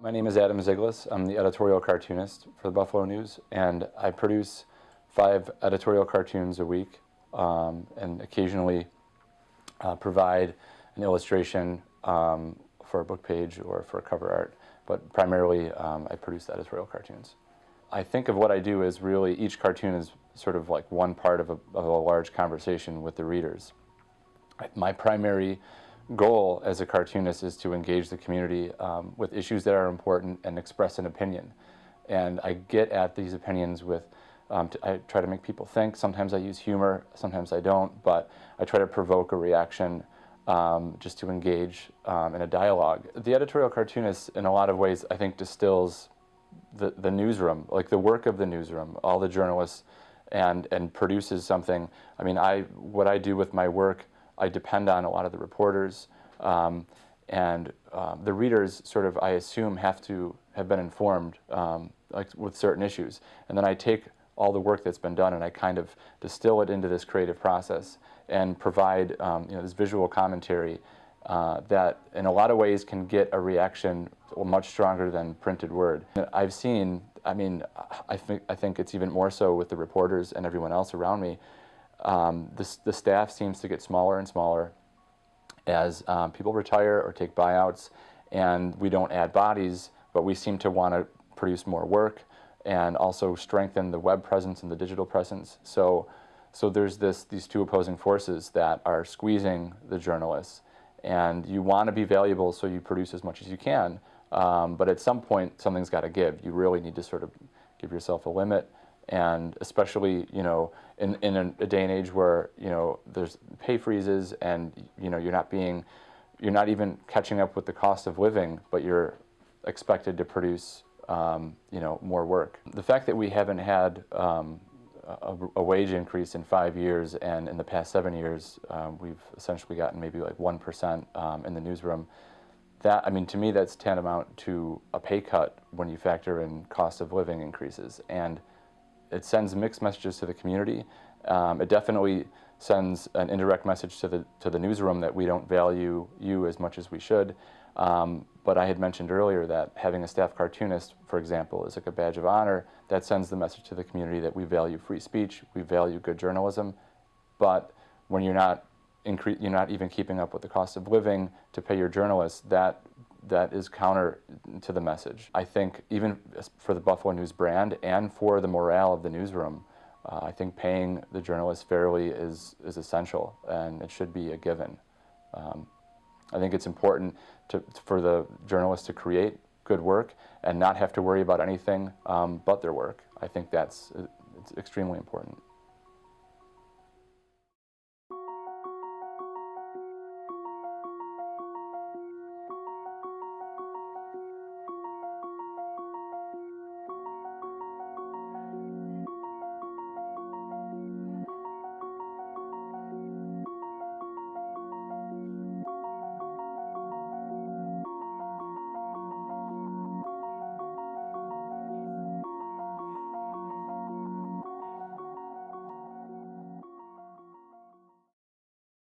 My name is Adam Zyglis. I'm the editorial cartoonist for the Buffalo News, and I produce 5 editorial cartoons a week, and occasionally provide an illustration for a book page or for cover art, but primarily I produce the editorial cartoons. I think of what I do as really each cartoon is sort of like one part of a large conversation with the readers. My primary goal as a cartoonist is to engage the community with issues that are important and express an opinion. And I get at these opinions with, I try to make people think. Sometimes I use humor, sometimes I don't, but I try to provoke a reaction just to engage in a dialogue. The editorial cartoonist, in a lot of ways, I think distills the newsroom, like the work of the newsroom, all the journalists, and produces something. I mean, what I do with my work, I depend on a lot of the reporters, and the readers sort of, I assume, have to have been informed like with certain issues. And then I take all the work that's been done and I kind of distill it into this creative process and provide this visual commentary that in a lot of ways can get a reaction much stronger than printed word. I've seen, I mean, I think it's even more so with the reporters and everyone else around me. The staff seems to get smaller and smaller as people retire or take buyouts, and we don't add bodies, but we seem to want to produce more work and also strengthen the web presence and the digital presence. So there's these two opposing forces that are squeezing the journalists, and you want to be valuable, so you produce as much as you can, but at some point something's got to give. You really need to sort of give yourself a limit. And especially, in a day and age where, there's pay freezes and, you're not even catching up with the cost of living, but you're expected to produce, more work. The fact that we haven't had a wage increase in 5 years, and in the past 7 years, we've essentially gotten maybe like 1% in the newsroom. That, I mean, to me, that's tantamount to a pay cut when you factor in cost of living increases. And it sends mixed messages to the community. It definitely sends an indirect message to the newsroom that we don't value you as much as we should. But I had mentioned earlier that having a staff cartoonist, for example, is like a badge of honor. That sends the message to the community that we value free speech, we value good journalism. But when you're not even keeping up with the cost of living to pay your journalists, that is counter to the message. I think even for the Buffalo News brand and for the morale of the newsroom, I think paying the journalists fairly is essential, and it should be a given. I think it's important for the journalists to create good work and not have to worry about anything but their work. I think it's extremely important.